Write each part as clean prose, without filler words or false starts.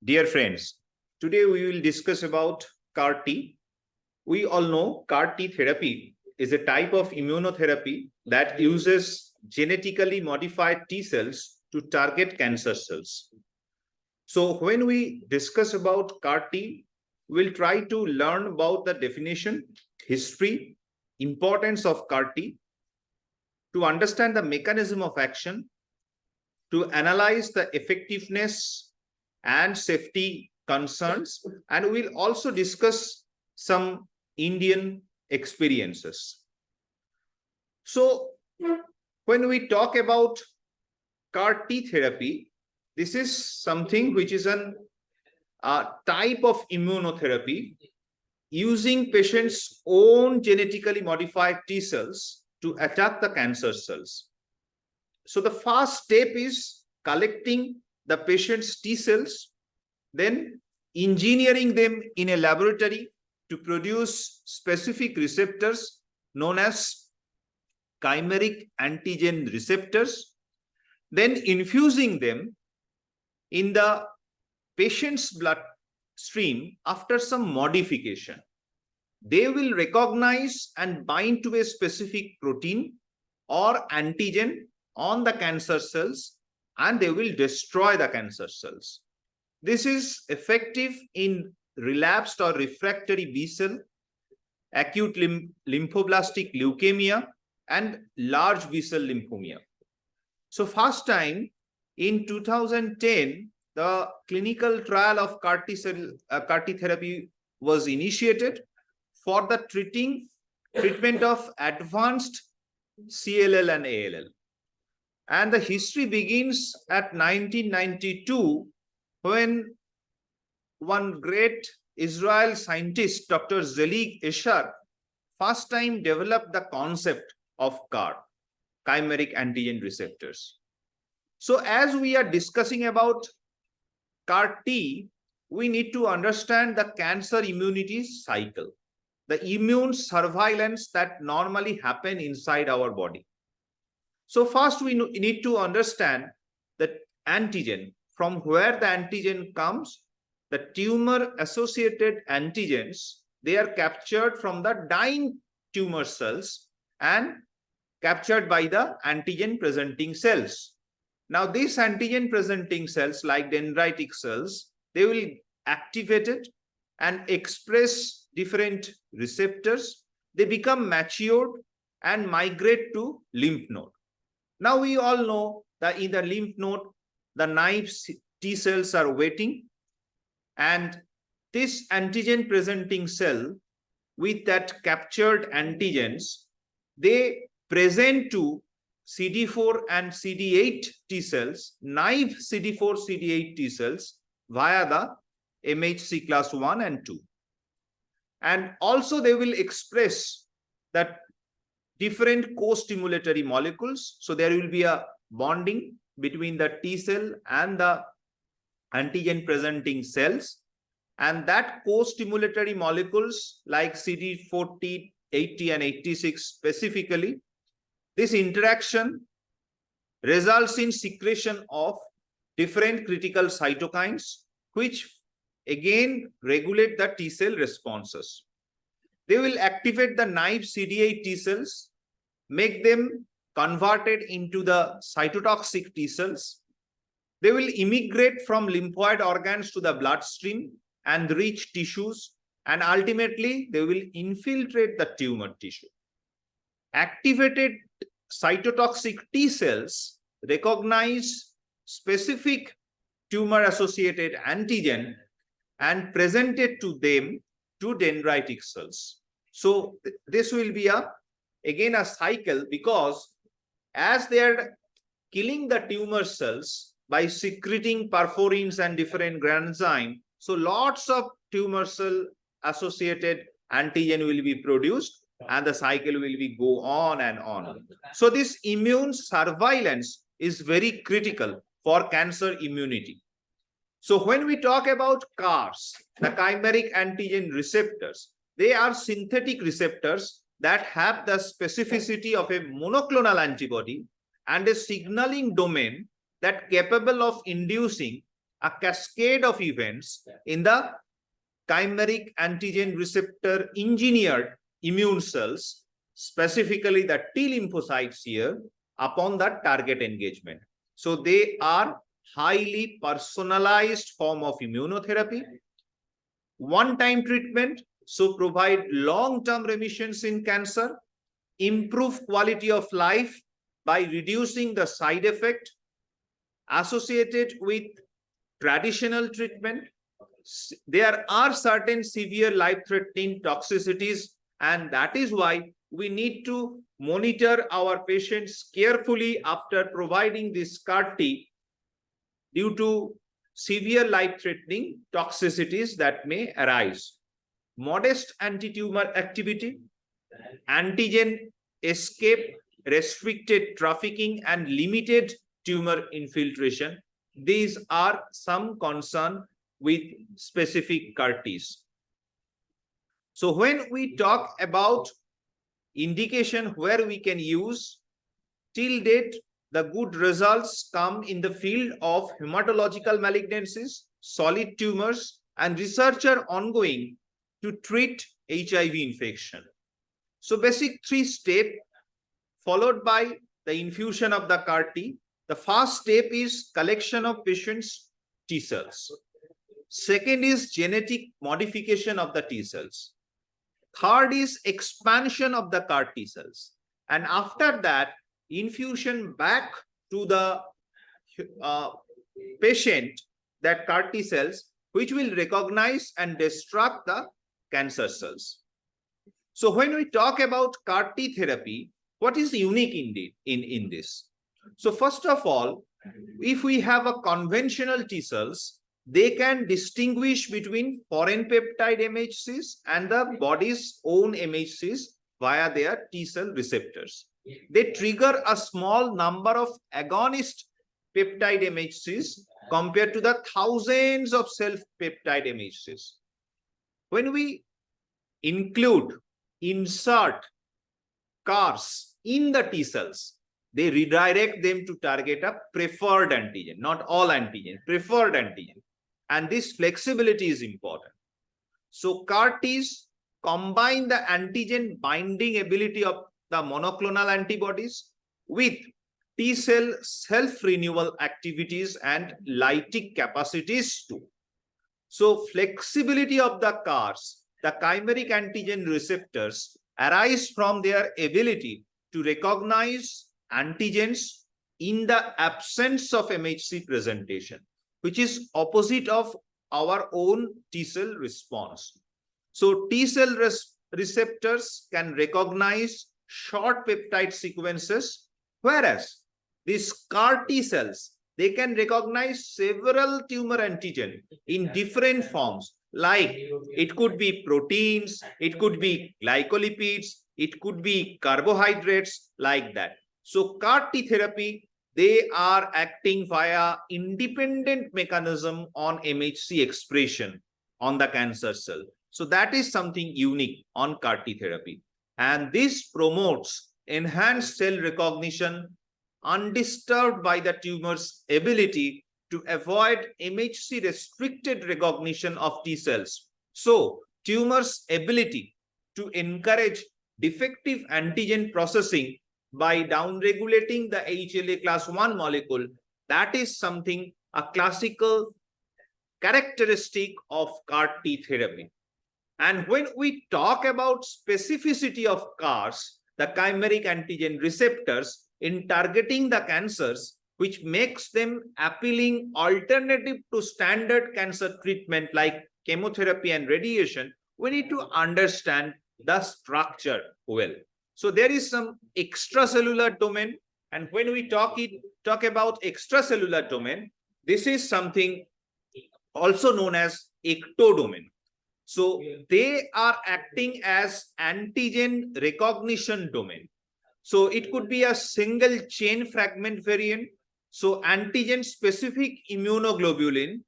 Dear friends, today we will discuss about CAR T. We all know CAR T therapy is a type of immunotherapy that uses genetically modified T cells to target cancer cells. So when we discuss about CAR T, we'll try to learn about the definition, history, importance of CAR T, to understand the mechanism of action, to analyze the effectiveness and safety concerns, and we'll also discuss some Indian experiences. So when we talk about CAR T therapy, this is something which is a type of immunotherapy using patients' own genetically modified T cells to attack the cancer cells. So the first step is collecting the patient's T cells, then engineering them in a laboratory to produce specific receptors known as chimeric antigen receptors, then infusing them in the patient's bloodstream after some modification. They will recognize and bind to a specific protein or antigen on the cancer cells, and they will destroy the cancer cells. This is effective in relapsed or refractory B-cell, acute lymphoblastic leukemia, and large B-cell lymphomia. So first time in 2010, the clinical trial of CAR T therapy was initiated for the treatment of advanced CLL and ALL. And the history begins at 1992 when one great Israel scientist, Dr. Zelig Eshar, first time developed the concept of CAR, chimeric antigen receptors. So as we are discussing about CAR T, we need to understand the cancer immunity cycle, the immune surveillance that normally happen inside our body. So first we need to understand the antigen, from where the antigen comes. The tumor associated antigens, they are captured from the dying tumor cells and captured by the antigen presenting cells. Now these antigen presenting cells, like dendritic cells, they will activate it and express different receptors. They become matured and migrate to lymph node. Now we all know that in the lymph node, the naive T cells are waiting, and this antigen presenting cell with that captured antigens, they present to CD4 and CD8 T cells, naive CD4, CD8 T cells via the MHC class 1 and 2. And also they will express that different co-stimulatory molecules. So there will be a bonding between the T cell and the antigen presenting cells. And that co-stimulatory molecules like CD40, 80 and 86 specifically, this interaction results in secretion of different critical cytokines, which again regulate the T cell responses. They will activate the naive CD8 T cells, make them converted into the cytotoxic T cells. They will immigrate from lymphoid organs to the bloodstream and reach tissues, and ultimately they will infiltrate the tumor tissue. Activated cytotoxic T cells recognize specific tumor associated antigen and present it to them to dendritic cells. So this will be again a cycle, because as they are killing the tumor cells by secreting perforins and different granzyme, so lots of tumor cell associated antigen will be produced, and the cycle will be go on and on. So this immune surveillance is very critical for cancer immunity. So when we talk about CARs, the chimeric antigen receptors, they are synthetic receptors that have the specificity of a monoclonal antibody and a signaling domain that capable of inducing a cascade of events in the chimeric antigen receptor engineered immune cells, specifically the T lymphocytes here, upon the target engagement. So they are highly personalized form of immunotherapy, one-time treatment, so provide long-term remissions in cancer, improve quality of life by reducing the side effect associated with traditional treatment. There are certain severe life-threatening toxicities, and that is why we need to monitor our patients carefully after providing this CAR-T due to severe life-threatening toxicities that may arise. Modest anti-tumor activity, antigen escape, restricted trafficking, and limited tumor infiltration. These are some concern with specific CAR-Ts. So when we talk about indication where we can use, till date, the good results come in the field of hematological malignancies, solid tumors, and research are ongoing to treat HIV infection. So basic 3-step followed by the infusion of the CAR-T. The first step is collection of patient's T cells. Second is genetic modification of the T cells. Third is expansion of the CAR-T cells. And after that, infusion back to the patient, that CAR-T cells, which will recognize and destruct the cancer cells. So when we talk about CAR-T therapy, what is unique indeed in this? So first of all, if we have a conventional T cells, they can distinguish between foreign peptide MHCs and the body's own MHCs via their T cell receptors. They trigger a small number of agonist peptide MHCs compared to the thousands of self-peptide MHCs. When we insert CARs in the T cells, they redirect them to target a preferred antigen, not all antigen, preferred antigen. And this flexibility is important. So CAR-Ts combine the antigen binding ability of the monoclonal antibodies with T cell self-renewal activities and lytic capacities too. So flexibility of the CARs, the chimeric antigen receptors, arise from their ability to recognize antigens in the absence of MHC presentation, which is opposite of our own T cell response. So T cell receptors can recognize short peptide sequences, whereas these CAR-T cells, they can recognize several tumor antigen in different forms, like it could be proteins, it could be glycolipids, it could be carbohydrates, like that. So CAR-T therapy, they are acting via independent mechanism on MHC expression on the cancer cell. So that is something unique on CAR-T therapy. And this promotes enhanced cell recognition undisturbed by the tumor's ability to avoid MHC restricted recognition of T cells. So tumor's ability to encourage defective antigen processing by downregulating the HLA class 1 molecule, that is something, a classical characteristic of CAR-T therapy. And when we talk about specificity of CARs, the chimeric antigen receptors in targeting the cancers, which makes them appealing alternative to standard cancer treatment like chemotherapy and radiation, we need to understand the structure well. So there is some extracellular domain, and when we talk about extracellular domain, this is something also known as ectodomain. So they are acting as antigen recognition domain. So it could be a single chain fragment variant. So antigen specific immunoglobulin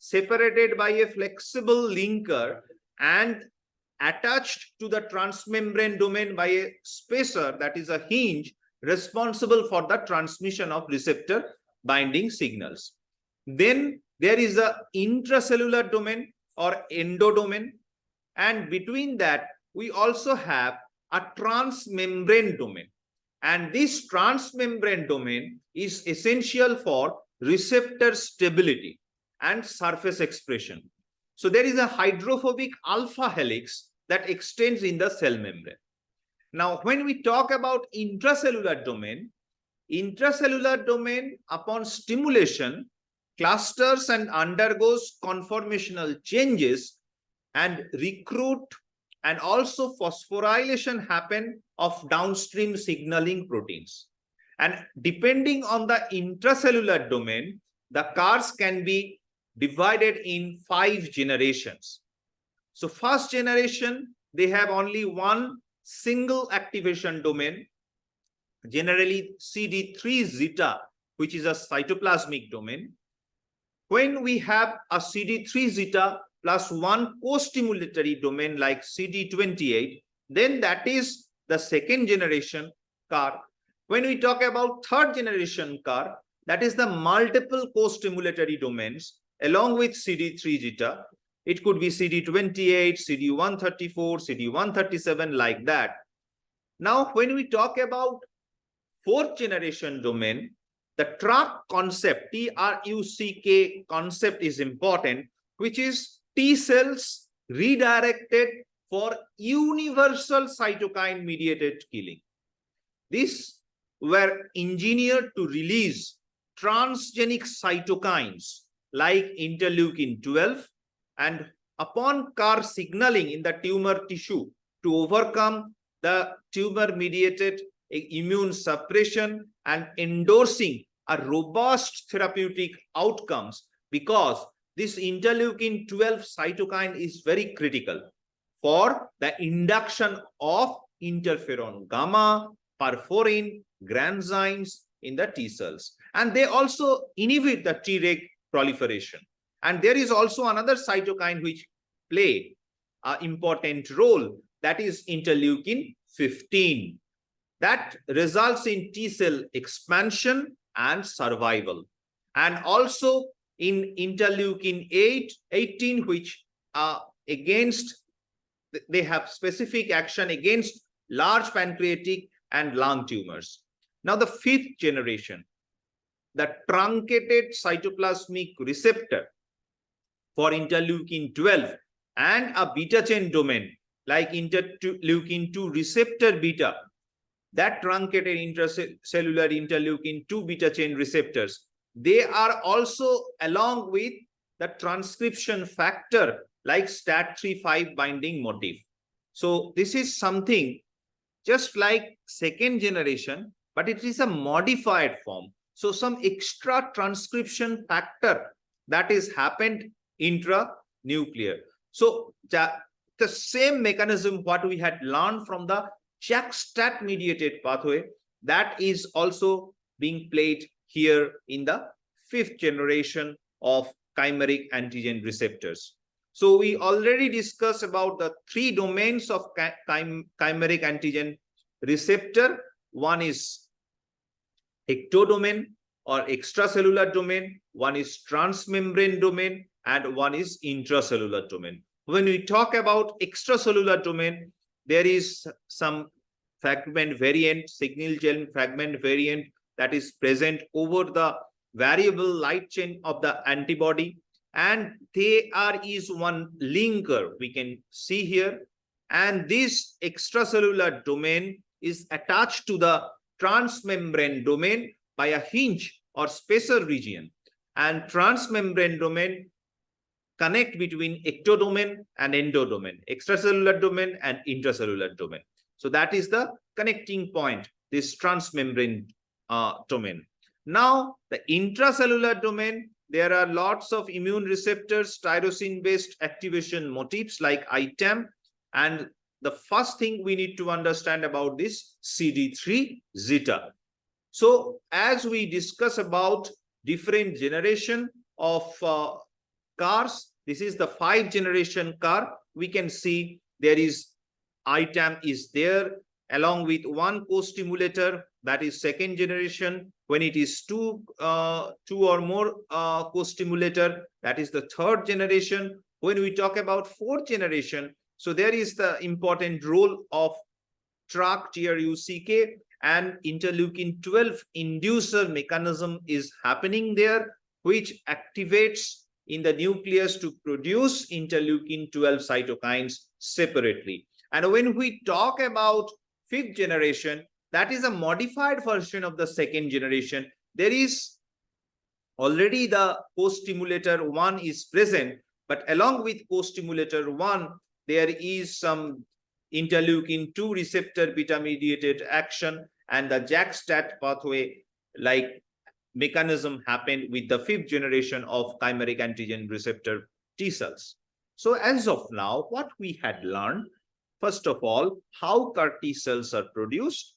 separated by a flexible linker and attached to the transmembrane domain by a spacer, that is a hinge, responsible for the transmission of receptor binding signals. Then There is a intracellular domain or endodomain, and between that we also have a transmembrane domain. And this transmembrane domain is essential for receptor stability and surface expression. So there is a hydrophobic alpha helix that extends in the cell membrane. Now, when we talk about intracellular domain upon stimulation clusters and undergoes conformational changes and recruit, and also phosphorylation happen of downstream signaling proteins. And depending on the intracellular domain, the CARs can be divided in 5 generations. So first generation, they have only one single activation domain, generally CD3 zeta, which is a cytoplasmic domain. When we have a CD3 zeta plus one co-stimulatory domain like CD28, then that is the second generation CAR. When we talk about third generation CAR, that is the multiple co-stimulatory domains along with CD3 zeta. It could be CD28, CD134, CD137, like that. Now, when we talk about fourth generation domain, the TRUCK concept, TRUCK concept is important, which is T cells redirected for universal cytokine mediated killing. These were engineered to release transgenic cytokines like interleukin 12, and upon CAR signaling in the tumor tissue to overcome the tumor mediated immune suppression and endorsing a robust therapeutic outcomes, because this interleukin 12 cytokine is very critical for the induction of interferon gamma, perforin, granzymes in the T cells. And they also inhibit the Treg proliferation. And there is also another cytokine which play an important role, that is interleukin 15. That results in T cell expansion and survival. And also in interleukin 18, which are against, they have specific action against large pancreatic and lung tumors. Now the fifth generation, the truncated cytoplasmic receptor for interleukin 12 and a beta chain domain like interleukin 2 receptor beta, that truncated intracellular interleukin 2 beta chain receptors, they are also along with the transcription factor like STAT3/5 binding motif. So this is something just like second generation, but it is a modified form. So some extra transcription factor that is happened intranuclear. So the same mechanism what we had learned from the JAK-STAT mediated pathway, that is also being played here in the fifth generation of chimeric antigen receptors. So we already discussed about the 3 domains of chimeric antigen receptor. One is ectodomain or extracellular domain, one is transmembrane domain, and one is intracellular domain. When we talk about extracellular domain, there is some fragment variant, signal chain fragment variant that is present over the variable light chain of the antibody, and there is one linker we can see here, and this extracellular domain is attached to the transmembrane domain by a hinge or spacer region, and transmembrane domain connect between ectodomain and endodomain, extracellular domain and intracellular domain. So that is the connecting point, this transmembrane domain. Now, the intracellular domain, there are lots of immune receptors, tyrosine-based activation motifs like ITAM. And the first thing we need to understand about this CD3 zeta. So as we discuss about different generation of CARs, this is the 5th generation CAR. We can see there is ITAM is there along with one co-stimulator that is second generation. When it is two or more co-stimulator, that is the third generation. When we talk about fourth generation, so there is the important role of TRUCK and interleukin 12 inducer mechanism is happening there, which activates in the nucleus to produce interleukin 12 cytokines separately. And when we talk about fifth generation, that is a modified version of the second generation. There is already the co-stimulator 1 is present, but along with co-stimulator 1, there is some interleukin 2 receptor beta mediated action, and the JAK-STAT pathway like mechanism happened with the fifth generation of chimeric antigen receptor T cells. So as of now, what we had learned, first of all, how CAR T cells are produced,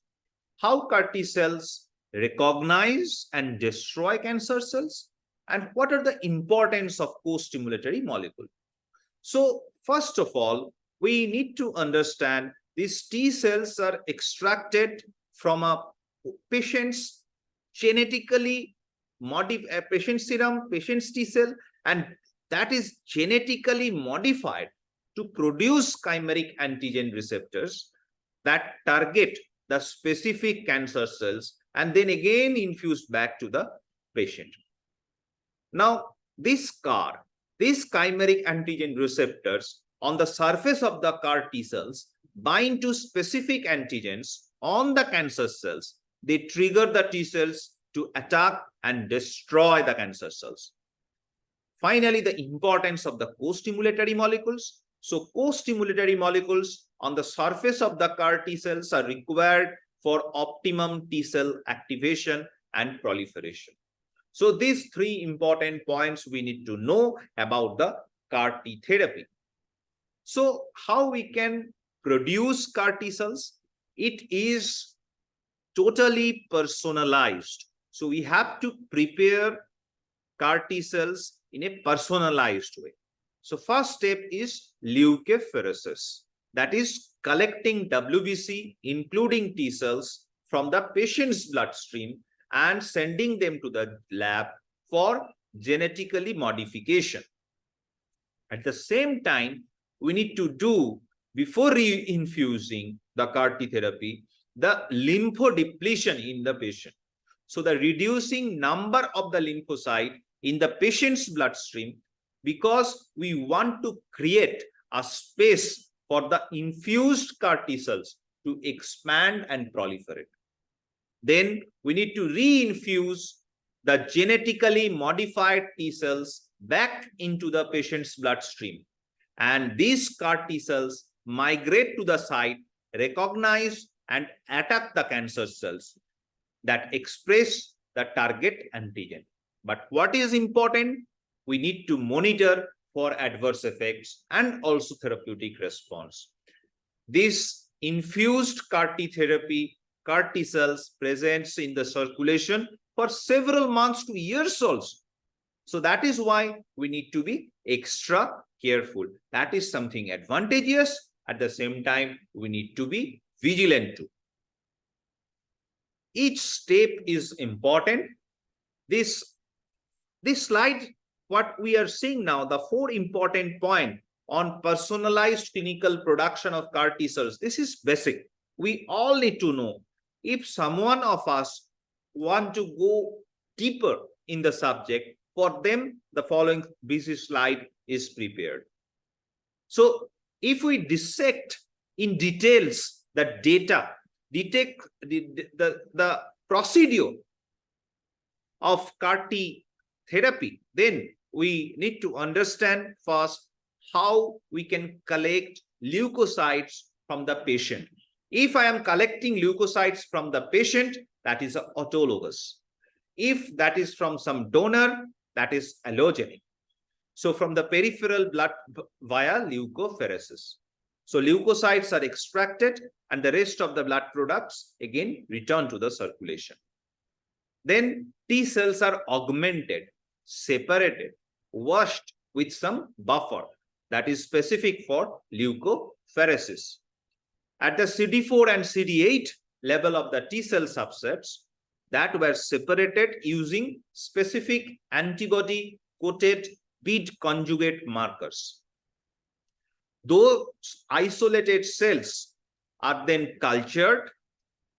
how CAR T cells recognize and destroy cancer cells, and what are the importance of co-stimulatory molecule. So first of all, we need to understand these T cells are extracted from a patient's genetically modified patient serum, patient's T cell, and that is genetically modified to produce chimeric antigen receptors that target the specific cancer cells and then again infused back to the patient. Now, these chimeric antigen receptors on the surface of the CAR T cells bind to specific antigens on the cancer cells. They trigger the T cells to attack and destroy the cancer cells. Finally, the importance of the co-stimulatory molecules. So co-stimulatory molecules on the surface of the CAR T cells are required for optimum T cell activation and proliferation. So these three important points we need to know about the CAR T therapy. So how we can produce CAR T cells? It is totally personalized. So we have to prepare CAR T cells in a personalized way. So first step is leukapheresis. That is collecting WBC, including T cells, from the patient's bloodstream and sending them to the lab for genetically modification. At the same time, we need to do, before reinfusing the CAR T therapy, the lymphodepletion in the patient. So the reducing number of the lymphocyte in the patient's bloodstream, because we want to create a space for the infused CAR T cells to expand and proliferate. Then we need to reinfuse the genetically modified T cells back into the patient's bloodstream. And these CAR T cells migrate to the site, recognize and attack the cancer cells that express the target antigen. But what is important? We need to monitor for adverse effects and also therapeutic response. This infused CAR T therapy, CAR T cells presents in the circulation for several months to years also. So that is why we need to be extra careful. That is something advantageous. At the same time, we need to be vigilant too. Each step is important. This slide, what we are seeing now, the 4 important points on personalized clinical production of CAR T cells. This is basic. We all need to know. If someone of us want to go deeper in the subject, for them, the following busy slide is prepared. So if we dissect in details the data, detect the procedure of CAR T therapy, then we need to understand first how we can collect leukocytes from the patient. If I am collecting leukocytes from the patient, that is autologous. If that is from some donor, that is allogenic. So from the peripheral blood via leukapheresis. So leukocytes are extracted and the rest of the blood products again return to the circulation. Then T cells are augmented, separated, washed with some buffer that is specific for leukapheresis. At the CD4 and CD8 level of the T cell subsets that were separated using specific antibody coated bead conjugate markers. Those isolated cells are then cultured,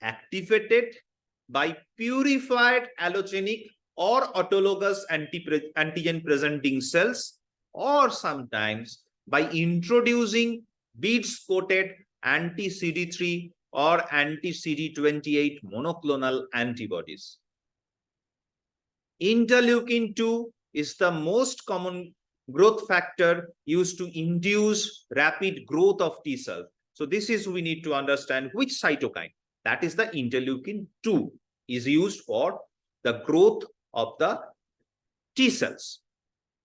activated by purified allogenic or autologous antigen presenting cells, or sometimes by introducing beads coated anti-CD3 or anti-CD28 monoclonal antibodies. Interleukin 2 is the most common growth factor used to induce rapid growth of T cells. So this is, we need to understand which cytokine, that is the interleukin 2, is used for the growth of the T cells.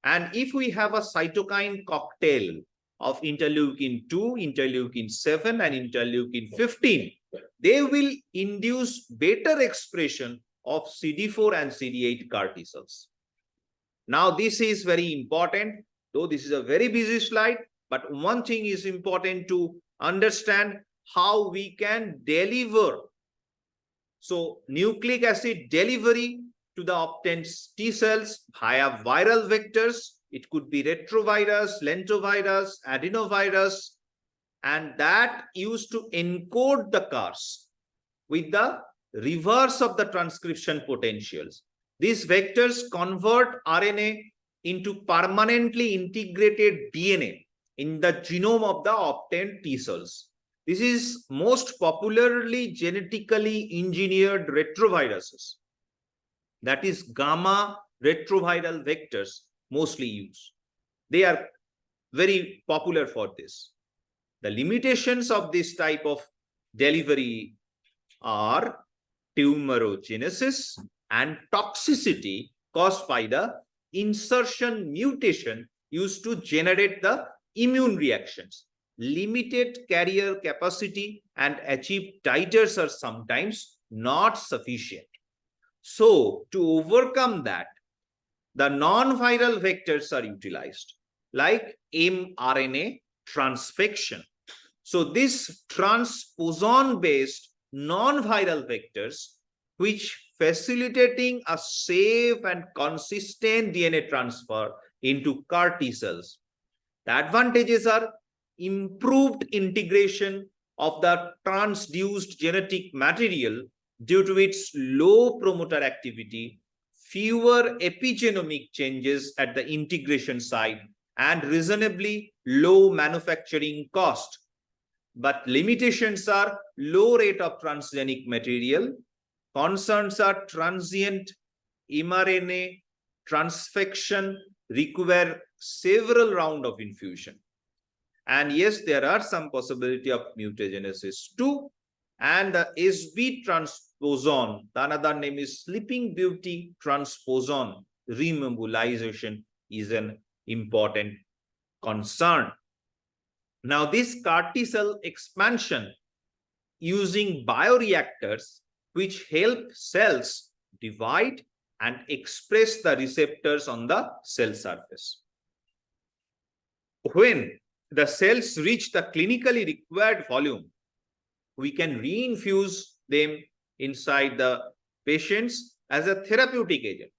And if we have a cytokine cocktail of interleukin 2, interleukin 7, and interleukin 15, they will induce better expression of CD4 and CD8 CAR T cells. Now, this is very important, though this is a very busy slide, but one thing is important to understand how we can deliver. So, nucleic acid delivery to the obtained T cells via viral vectors. It could be retrovirus, lentovirus, adenovirus, and that used to encode the CARs with the reverse of the transcription potentials. These vectors convert RNA into permanently integrated DNA in the genome of the obtained T cells. This is most popularly genetically engineered retroviruses. That is gamma retroviral vectors mostly used. They are very popular for this. The limitations of this type of delivery are tumorigenesis and toxicity caused by the insertion mutation used to generate the immune reactions. Limited carrier capacity and achieved titers are sometimes not sufficient. So, to overcome that, the non-viral vectors are utilized, like mRNA transfection. So, this transposon-based non-viral vectors, which facilitating a safe and consistent DNA transfer into CAR T cells. The advantages are improved integration of the transduced genetic material due to its low promoter activity, fewer epigenomic changes at the integration site, and reasonably low manufacturing cost. But limitations are low rate of transgenic material. Concerns are transient mRNA transfection require several rounds of infusion. And yes, there are some possibility of mutagenesis too. And the SB transposon, the another name is Sleeping Beauty transposon remobilization, is an important concern. Now, this CAR T cell expansion using bioreactors, which help cells divide and express the receptors on the cell surface. When the cells reach the clinically required volume, we can reinfuse them inside the patients as a therapeutic agent.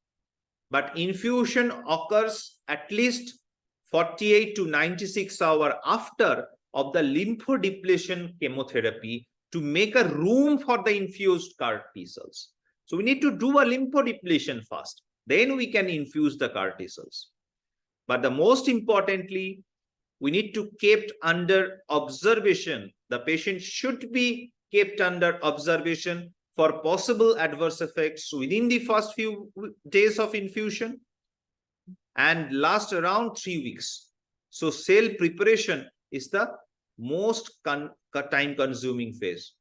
But infusion occurs at least 48 to 96 hours after of the lymphodepletion chemotherapy to make a room for the infused CAR T cells. So we need to do a lymphodepletion first. Then we can infuse the CAR T cells. But the most importantly, we need to keep under observation. The patient should be kept under observation for possible adverse effects within the first few days of infusion and last around 3 weeks. So cell preparation is the most time-consuming phase.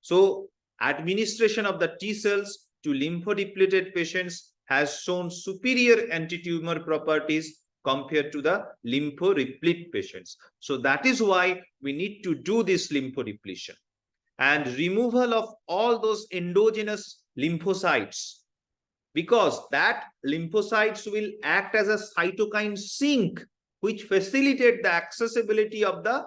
So administration of the T cells to lymphodepleted patients has shown superior anti-tumor properties compared to the lymphoreplete patients. So that is why we need to do this lymphodepletion and removal of all those endogenous lymphocytes, because that lymphocytes will act as a cytokine sink which facilitate the accessibility of the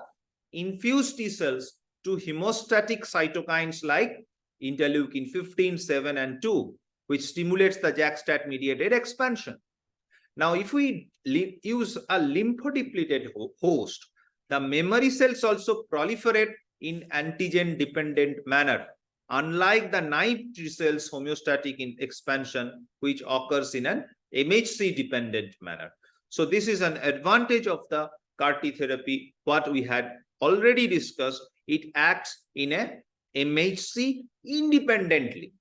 infused T cells to hemostatic cytokines like interleukin 15, 7, and 2, which stimulates the JAK-STAT-mediated expansion. Now, if we use a lymphodepleted host, the memory cells also proliferate in antigen-dependent manner, unlike the naive T cells homeostatic in expansion, which occurs in an MHC-dependent manner. So this is an advantage of the CAR-T therapy, what we had already discussed. It acts in a MHC independently.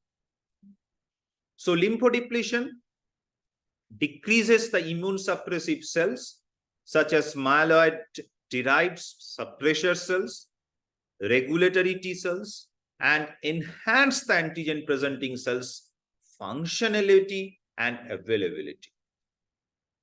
So lymphodepletion decreases the immune suppressive cells such as myeloid-derived suppressor cells, regulatory T cells, and enhance the antigen-presenting cells' functionality and availability.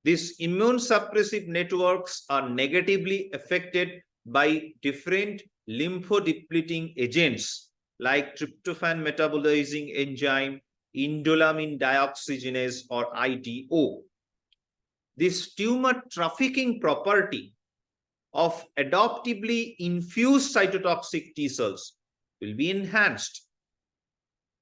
These immune suppressive networks are negatively affected by different lymphodepleting agents like tryptophan metabolizing enzyme, indolamine dioxygenase, or IDO. This tumor trafficking property of adaptively infused cytotoxic T cells will be enhanced.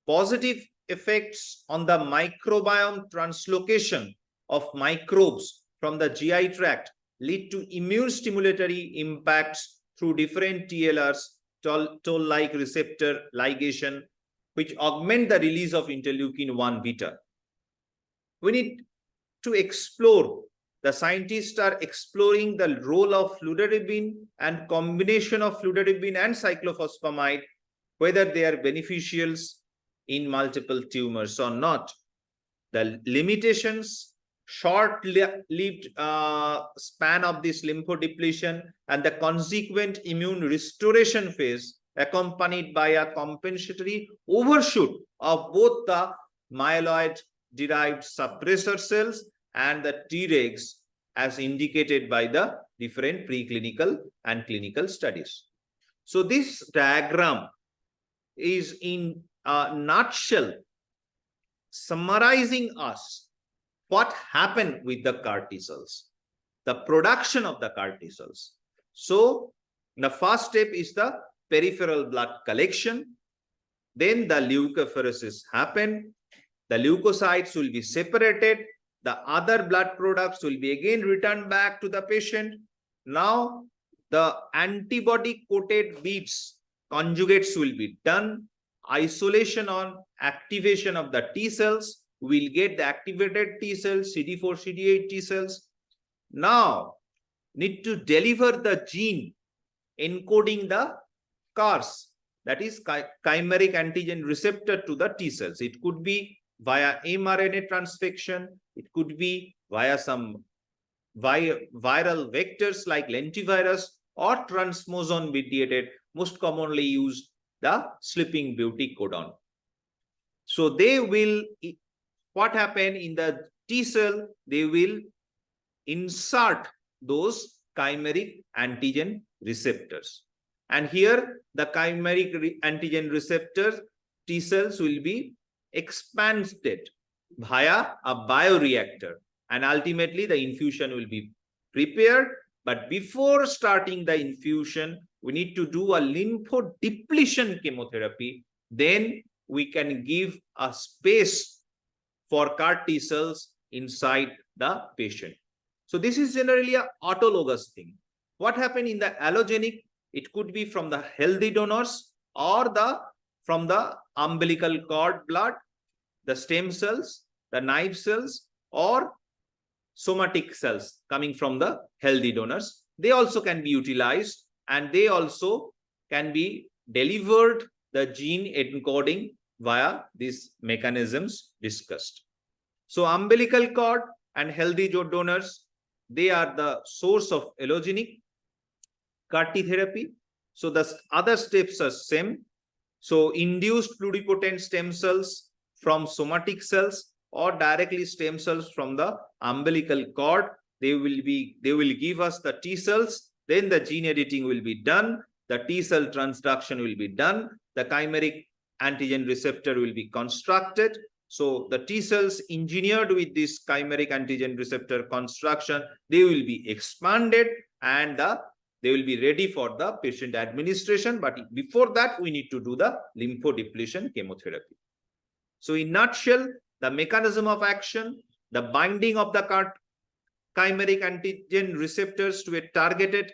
Positive effects on the microbiome translocation of microbes from the GI tract lead to immune stimulatory impacts through different TLRs, toll-like receptor ligation, which augment the release of interleukin 1 beta. We need to explore, the scientists are exploring the role of fludarabine and combination of fludarabine and cyclophosphamide, whether they are beneficials in multiple tumors or not. The limitations, short-lived span of this lymphodepletion and the consequent immune restoration phase accompanied by a compensatory overshoot of both the myeloid-derived suppressor cells and the Tregs as indicated by the different preclinical and clinical studies. So this diagram is in a nutshell summarizing us what happened with the CAR-T cells, the production of the CAR-T cells. So the first step is the peripheral blood collection. Then the leukapheresis happen. The leukocytes will be separated. The other blood products will be again returned back to the patient. Now the antibody coated beads, conjugates will be done. Isolation on activation of the T cells. We'll get the activated T cells, CD4, CD8 T cells. Now, need to deliver the gene encoding the CARs, that is chimeric antigen receptor, to the T cells. It could be via mRNA transfection. It could be via some viral vectors like lentivirus or transposon mediated, most commonly used the sleeping beauty codon. So they will, what happen in the T cell, they will insert those chimeric antigen receptors. And here the chimeric antigen receptor T cells will be expanded via a bioreactor, and ultimately the infusion will be prepared. But before starting the infusion, we need to do a lymphodepletion chemotherapy. Then we can give a space for CAR-T cells inside the patient. So this is generally an autologous thing. What happened in the allogenic? It could be from the healthy donors or from the umbilical cord blood, the stem cells, the naive cells, or somatic cells coming from the healthy donors. They also can be utilized, and they also can be delivered the gene encoding via these mechanisms discussed. So umbilical cord and healthy donors, they are the source of allogenic CAR-T therapy. So the other steps are same. So induced pluripotent stem cells from somatic cells or directly stem cells from the umbilical cord, they will give us the T cells. Then the gene editing will be done. The T cell transduction will be done. The chimeric antigen receptor will be constructed. So the T cells engineered with this chimeric antigen receptor construction, they will be expanded, and they will be ready for the patient administration. But before that, we need to do the lymphodepletion chemotherapy. So in nutshell, the mechanism of action, the binding of the chimeric antigen receptors to a targeted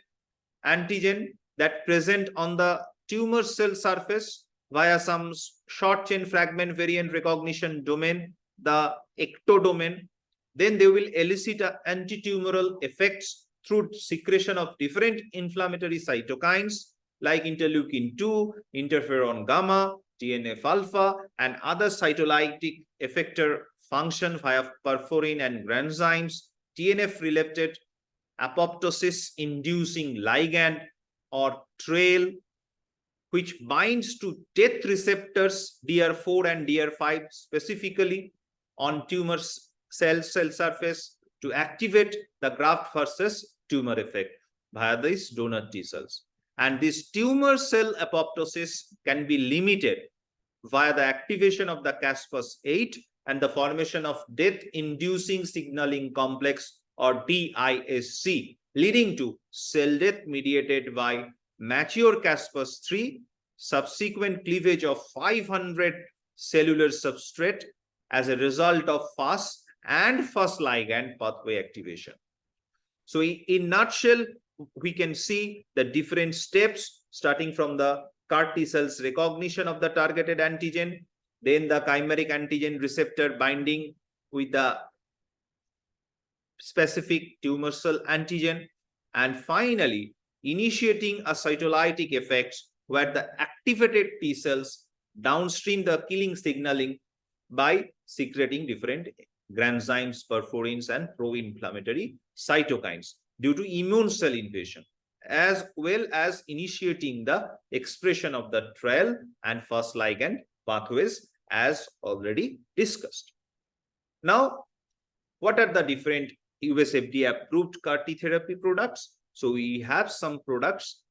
antigen that present on the tumor cell surface via some short chain fragment variant recognition domain, the ectodomain. Then they will elicit anti-tumoral effects through secretion of different inflammatory cytokines like interleukin-2, interferon gamma, TNF alpha, and other cytolytic effector function via perforin and granzymes, TNF-related apoptosis-inducing ligand or trail, which binds to death receptors DR4 and DR5 specifically on tumor cell surface to activate the graft versus tumor effect via these donor T cells. And this tumor cell apoptosis can be limited via the activation of the caspase-8 and the formation of death-inducing signaling complex or DISC, leading to cell death mediated by mature caspase-3, subsequent cleavage of 500 cellular substrate as a result of FAS and FAS ligand pathway activation. So in nutshell, we can see the different steps starting from the CAR T cells recognition of the targeted antigen, then the chimeric antigen receptor binding with the specific tumor cell antigen, and finally initiating a cytolytic effect where the activated T cells downstream the killing signaling by secreting different granzymes, perforins, and pro-inflammatory cytokines due to immune cell invasion, as well as initiating the expression of the trail and FAS ligand pathways as already discussed. Now, what are the different US FDA approved CAR T therapy products? So we have some products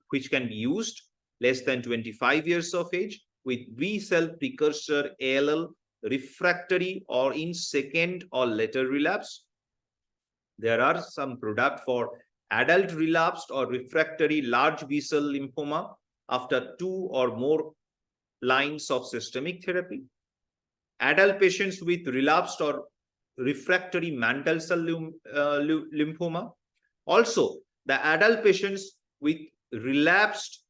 which can be used less than 25 years of age with B cell precursor ALL refractory or in second or later relapse. There are some products for adult relapsed or refractory large B cell lymphoma after 2 or more lines of systemic therapy. Adult patients with relapsed or refractory mantle cell lymphoma. Also, the adult patients with relapsed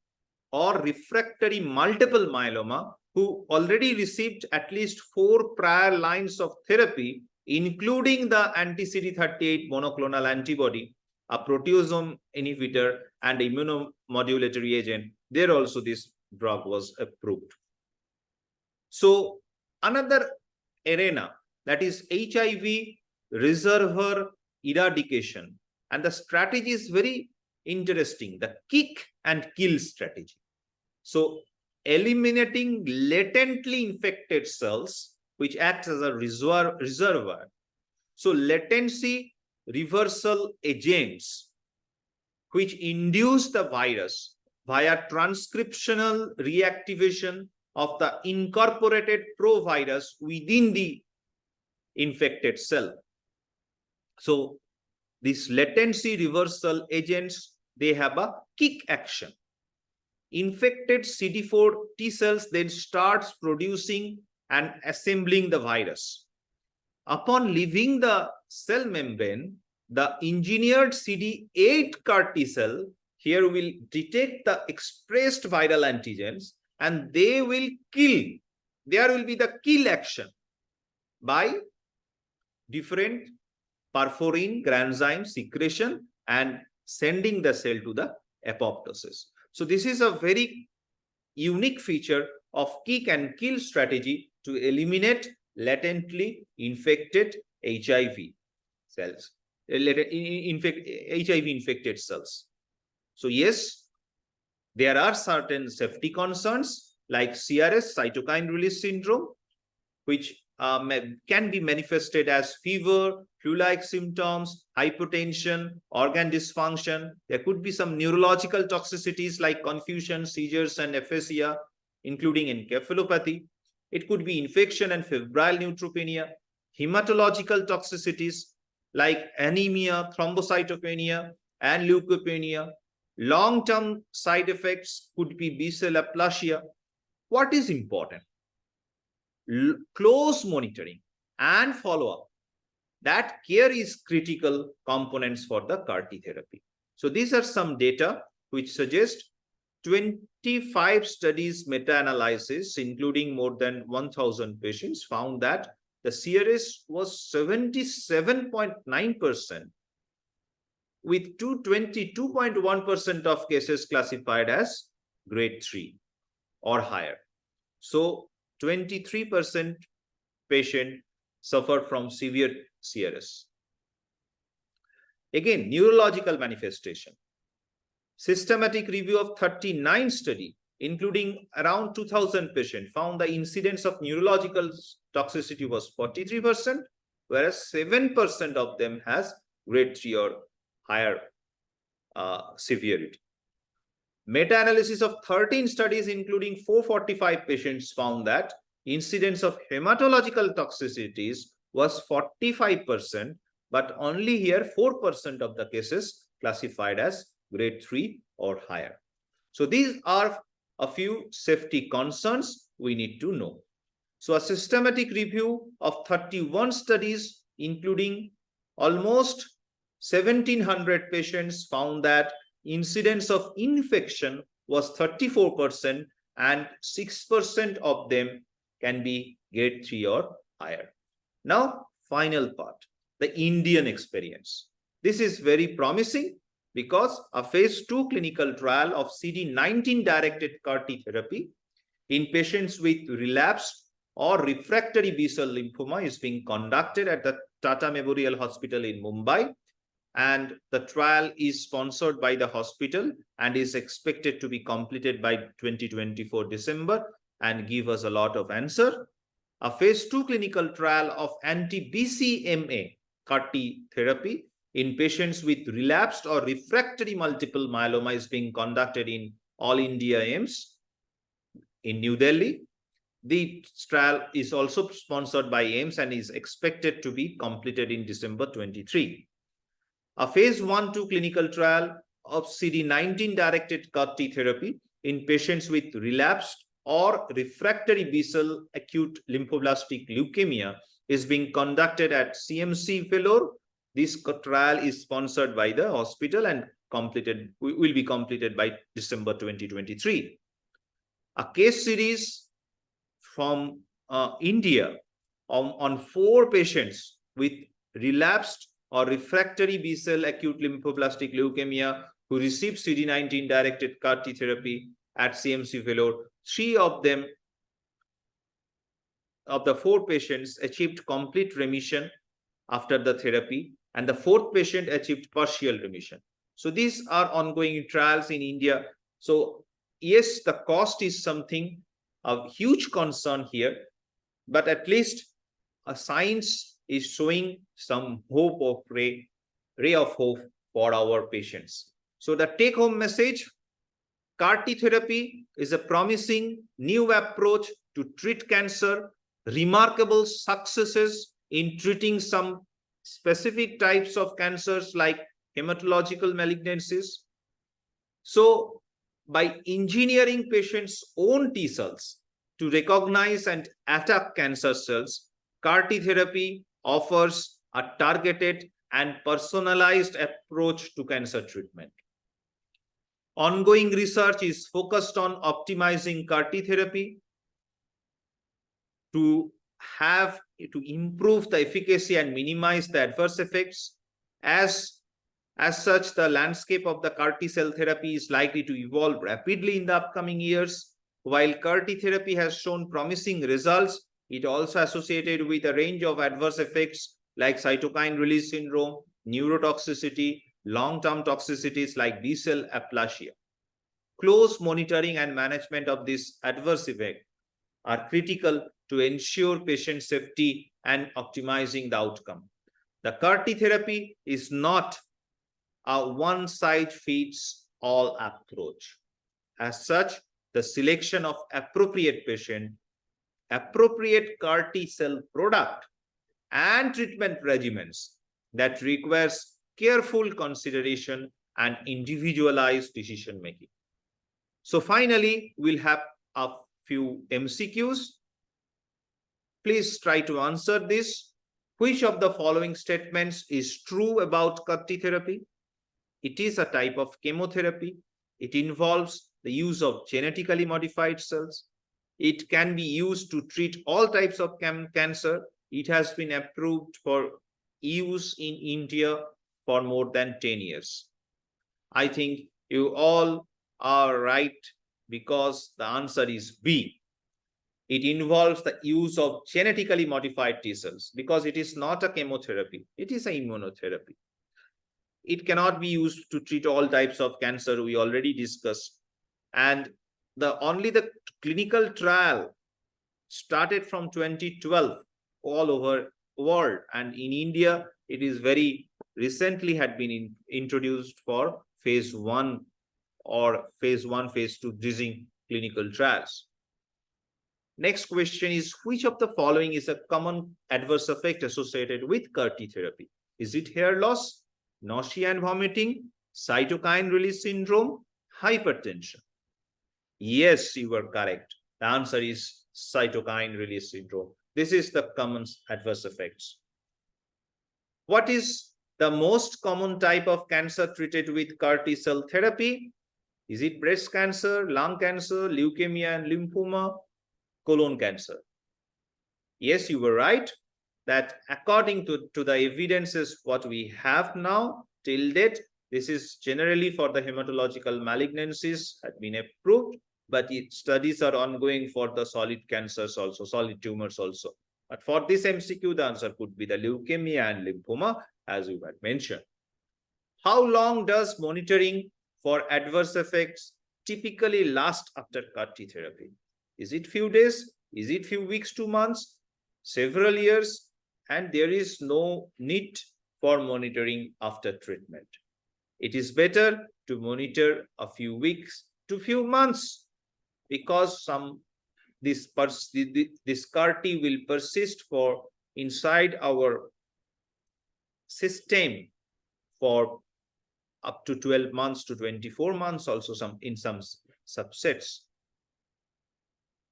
or refractory multiple myeloma who already received at least 4 prior lines of therapy, including the anti-CD38 monoclonal antibody, a proteasome inhibitor, and immunomodulatory agent. There also this drug was approved. So another arena, that is HIV reservoir eradication, and the strategy is very interesting, the kick and kill strategy. So eliminating latently infected cells which acts as a reservoir. So latency reversal agents which induce the virus via transcriptional reactivation of the incorporated provirus within the infected cell. So these latency reversal agents, they have a kick action. Infected CD4 T cells then starts producing and assembling the virus. Upon leaving the cell membrane, the engineered CD8 CAR T cell here will detect the expressed viral antigens and they will kill. There will be the kill action by different perforin granzyme secretion and sending the cell to the apoptosis. So this is a very unique feature of kick and kill strategy to eliminate latently infected HIV cells, HIV infected cells. So yes, there are certain safety concerns like CRS, cytokine release syndrome, which can be manifested as fever, flu-like symptoms, hypotension, organ dysfunction. There could be some neurological toxicities like confusion, seizures, and aphasia, including encephalopathy. It could be infection and febrile neutropenia, hematological toxicities like anemia, thrombocytopenia, and leukopenia. Long-term side effects could be B-cell aplasia. What is important? Close monitoring and follow-up. That care is critical components for the CAR-T therapy. So these are some data which suggest 25 studies meta-analysis, including more than 1,000 patients, found that the CRS was 77.9%, with 22.1% of cases classified as grade 3 or higher. So 23% patient suffer from severe CRS. Again, neurological manifestation. Systematic review of 39 studies, including around 2,000 patients, found the incidence of neurological toxicity was 43%, whereas 7% of them has grade 3 or higher severity. Meta-analysis of 13 studies, including 445 patients, found that incidence of hematological toxicities was 45%, but only here 4% of the cases classified as grade 3 or higher. So these are a few safety concerns we need to know. So a systematic review of 31 studies, including almost 1,700 patients, found that incidence of infection was 34% and 6% of them can be grade 3 or higher. Now, final part, the Indian experience. This is very promising because a phase 2 clinical trial of CD19 directed CAR-T therapy in patients with relapsed or refractory B-cell lymphoma is being conducted at the Tata Memorial Hospital in Mumbai. And the trial is sponsored by the hospital and is expected to be completed by 2024 December and give us a lot of answer. A phase 2 clinical trial of anti-BCMA CAR-T therapy in patients with relapsed or refractory multiple myeloma is being conducted in All India AIIMS in New Delhi. The trial is also sponsored by AIIMS and is expected to be completed in December 23. A phase 1-2 clinical trial of CD19 directed CAR-T therapy in patients with relapsed or refractory B-cell acute lymphoblastic leukemia is being conducted at CMC Vellore. This trial is sponsored by the hospital and will be completed by December 2023. A case series from India on 4 patients with relapsed or refractory B-cell acute lymphoblastic leukemia who received CD19 directed CAR-T therapy at CMC Vellore. 3 of them, of the 4 patients, achieved complete remission after the therapy, and the 4th patient achieved partial remission. So these are ongoing trials in India. So yes, the cost is something of huge concern here, but at least science is showing some hope of ray of hope for our patients. So the take-home message, CAR-T therapy is a promising new approach to treat cancer, remarkable successes in treating some specific types of cancers like hematological malignancies. So by engineering patients' own T cells to recognize and attack cancer cells, CAR-T therapy offers a targeted and personalized approach to cancer treatment. Ongoing research is focused on optimizing CAR-T therapy to improve the efficacy and minimize the adverse effects. As such, the landscape of the CAR-T cell therapy is likely to evolve rapidly in the upcoming years. While CAR-T therapy has shown promising results, it also associated with a range of adverse effects like cytokine release syndrome, neurotoxicity, long-term toxicities like B-cell aplasia. Close monitoring and management of this adverse effect are critical to ensure patient safety and optimizing the outcome. The CAR-T therapy is not a one-size-fits-all approach. As such, the selection of appropriate patient, appropriate CAR-T cell product, and treatment regimens that requires careful consideration and individualized decision making. So finally, we'll have a few MCQs. Please try to answer this. Which of the following statements is true about CAR-T therapy? It is a type of chemotherapy. It involves the use of genetically modified cells. It can be used to treat all types of cancer. It has been approved for use in India for more than 10 years. I think you all are right because the answer is B. It involves the use of genetically modified T cells because it is not a chemotherapy, it is an immunotherapy. It cannot be used to treat all types of cancer, we already discussed. And only the clinical trial started from 2012 all over the world. And in India, it is very recently had been introduced for phase 1 or phase 1, phase 2 bridging clinical trials. Next question is, which of the following is a common adverse effect associated with CAR-T therapy? Is it hair loss, nausea and vomiting, cytokine release syndrome, hypertension? Yes, you are correct. The answer is cytokine release syndrome. This is the common adverse effects. What is the most common type of cancer treated with CAR-T cell therapy? Is it breast cancer, lung cancer, leukemia and lymphoma, colon cancer? Yes, you were right that according to the evidences what we have now till date, this is generally for the hematological malignancies had been approved, but studies are ongoing for the solid cancers also, solid tumors also. But for this MCQ, the answer could be the leukemia and lymphoma, as you had mentioned. How long does monitoring for adverse effects typically last after CAR-T therapy? Is it few days? Is it few weeks to months? Several years? And there is no need for monitoring after treatment. It is better to monitor a few weeks to few months because this CAR-T will persist for inside our system for up to 12 months to 24 months, also in some subsets.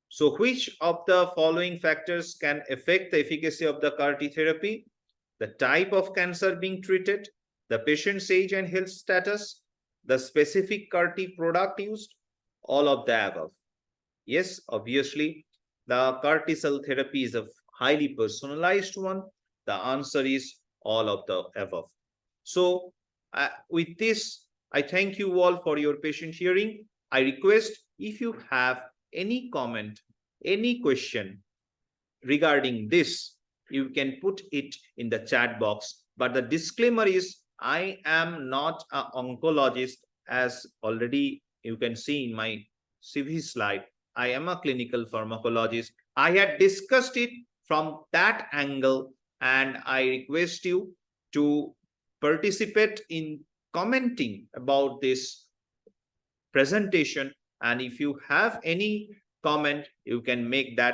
So which of the following factors can affect the efficacy of the CAR-T therapy? The type of cancer being treated, the patient's age and health status, the specific CAR-T product used, all of the above. Yes, obviously, the CAR-T cell therapy is a highly personalized one. The answer is all of the above. So with this, I thank you all for your patient hearing. I request if you have any comment, any question regarding this, you can put it in the chat box. But the disclaimer is, I am not an oncologist, as already you can see in my CV slide. I am a clinical pharmacologist. I had discussed it from that angle, and I request you to participate in commenting about this presentation. And if you have any comment, you can make that